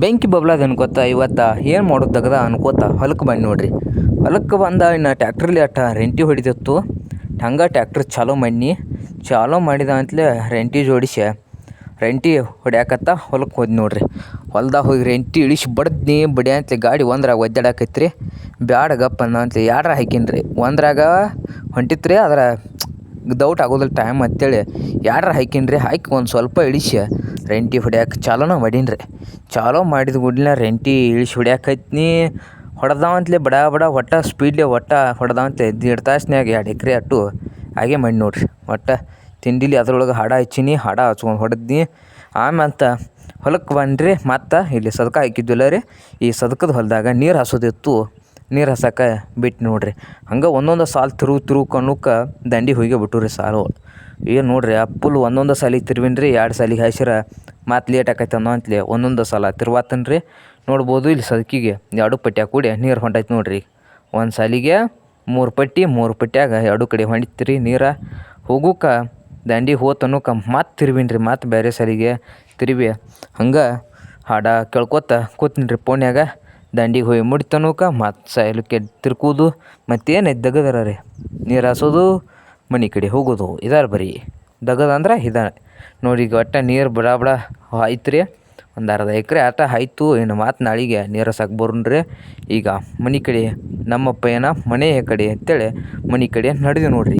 ಬೆಂಕಿ ಬಬ್ಲಾದ ಅನ್ಕೋತ ಇವತ್ತು ಏನು ಮಾಡೋದು ತೆಗ್ದ ಅನ್ಕೋತ ಹೊಲಕ್ಕೆ ಬಂದು ನೋಡ್ರಿ. ಹೊಲಕ್ಕೆ ಬಂದ ಇನ್ನು ಟ್ಯಾಕ್ಟ್ರಲ್ಲಿ ರೆಂಟಿ ಹೊಡಿತಿತ್ತು. ಹಂಗೆ ಟ್ಯಾಕ್ಟ್ರ್ ಚಾಲೂ ಮಾಡಿದ ಅಂತಲೇ ರೆಂಟಿ ಜೋಡಿಸಿ ರೆಂಟಿ ಹೊಡ್ಯಾಕತ್ತ ಹೊಲಕ್ಕೆ ಹೋದ್ ನೋಡ್ರಿ. ಹೊಲ್ದಾಗ ಹೋಗಿ ರೆಂಟಿ ಇಳಿಸಿ ಬಡಿ ಅಂತಲೇ ಗಾಡಿ ಒಂದ್ರಾಗ ಒದ್ದಾಡಕೈತ್ರಿ. ಬ್ಯಾಡ ಗಪ್ಪ ಅಂತಲೇ ಯಾಡ್ರ ಹಾಕಿನ್ರಿ. ಒಂದ್ರಾಗ ಹೊಂಟಿತ್ರಿ, ಅದರ ದೌಟ್ ಆಗೋದಿಲ್ಲ ಟೈಮ್ ಅಂತೇಳಿ ಯಾಡ್ರ ಹಾಕಿನ್ರಿ. ಹಾಕಿ ಒಂದು ಸ್ವಲ್ಪ ಇಳಿಸಿ ರೆಂಟಿ ಹೊಡ್ಯಾಕೆ ಚಾಲೂ ಮಾಡಿದ ಕೂಡಲೇ ರೆಂಟಿ ಇಳಿಸಿ ಹೊಡ್ಯಾಕೈತ್ನಿ. ಹೊಡೆದಾವಂತಲೇ ಬಡ ಸ್ಪೀಡ್ಲೆ ಹೊಡೆದಾವಂತಲೇ 1.5 ತಾಸ್ನ್ಯಾಗ 2 ಎಕರೆ ಅಟ್ಟು ಹಾಗೆ ಮಾಡಿ ನೋಡ್ರಿ. ತಿಂಡಿಲಿ ಅದ್ರೊಳಗೆ ಹಾಡ ಹಚ್ಚಿನಿ, ಹಾಡ ಹಚ್ಕೊಂಡು ಹೊಡೆದ್ನಿ. ಆಮ್ಯಾತ ಹೊಲಕ್ಕೆ ಬಂದ್ರಿ. ಮತ್ತು ಇಲ್ಲಿ ಸದಕ ಹಾಕಿದ್ವಿಲ್ಲ ರೀ, ಈ ಸದಕದ ಹೊಲದಾಗ ನೀರು ಹಾಸೋದಿತ್ತು. ನೀರು ಹಾಸಕ್ಕೆ ಬಿಟ್ಟು ನೋಡ್ರಿ. ಹಂಗೆ ಒಂದೊಂದು ಸಾಲು ತಿರುವ್ಕನುಕ್ಕೆ ದಂಡಿಗೆ ಹೋಗಿ ಬಿಟ್ಟುರಿ ಸಾಲು. ಏನು ನೋಡ್ರಿ, ಫುಲ್ ಒಂದೊಂದು ಸಾಲಿಗೆ ತಿರುವಿನ್ರಿ. 2 ಸಾಲಿಗೆ ಹಾಯ್ಸಿರ ಮತ್ತು ಲೇಟ್ ಆಕೈತೆ ಅಂತಲೇ ಒಂದೊಂದು ಸಲ ತಿರ್ವಾತನ್ರಿ. ನೋಡ್ಬೋದು ಇಲ್ಲಿ ಸದಕಿಗೆ 2 ಪಟ್ಟ್ಯಾಗ ಕೂಡಿ ನೀರು ಹೊಂಟೈತೆ ನೋಡ್ರಿ. ಒಂದು ಸಾಲಿಗೆ 3 ಪಟ್ಟಿ, 3 ಪಟ್ಟ್ಯಾಗ 2 ಕಡೆ ಹೊಂಟಿತ್ರಿ ನೀರು. ಹೋಗೋಕೆ ದಂಡಿಗೆ ಹೋತನಕ ಮತ್ತೆ ತಿರುವಿನ್ರಿ. ಮತ್ತು ಬೇರೆ ಸಾಲಿಗೆ ತಿರುವಿ ಹಂಗೆ ಹಾಡ ಕೇಳ್ಕೊತ ಕೂತಿನ್ರಿ ಫೋನ್ಯಾಗ. ದಂಡಿಗೆ ಹೋಗಿ ಮುಡಿತನಕ ಮತ್ತು ಸಾಯಲಿಕ್ಕೆ ತಿರ್ಕೋದು. ಮತ್ತೇನೈತೆ ದಗದರ ರೀ, ನೀರು ಹಾಸೋದು, ಮನೆ ಕಡೆ ಹೋಗೋದು, ಇದಾರ ಬರೀ ದಗದಂದ್ರೆ ನೋಡಿ. ಈಗ ನೀರು ಬಡ ಆಯ್ತು ರೀ. ಒಂದು ಅರ್ಧ ಎಕರೆ ಆಯ್ತು. ಇನ್ನು ಮತ್ತು ನಾಳೆಗೆ ನೀರು ಹಾಸಕ್ಕೆ ಬರೋಣ್ರಿ. ಈಗ ಮನೆ ಕಡೆ ನಮ್ಮಪ್ಪ ಮನೆಯ ಕಡೆ ಅಂತೇಳಿ ಮನೆ ಕಡೆ ನಡೆದು ನೋಡ್ರಿ.